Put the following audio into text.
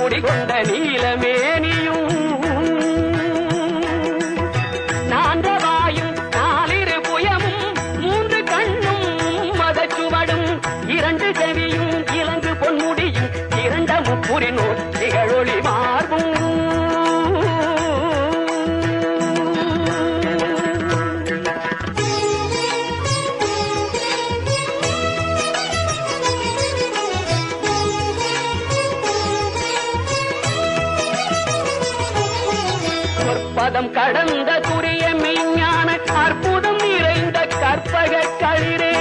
குடிகொண்ட நீலமேனியும் நான்கவாயும் நாலிரு புயமும் மூன்று கண்ணும் மதச்சுவடும் இரண்டு செவியும் இலங்கு பொன்முடியும் இரண்ட முப்புரினோர் திகழொளி மார்பும் பதம் கடந்த துரிய மெய்ஞான அற்புதம் நிறைந்த கற்பக களிரே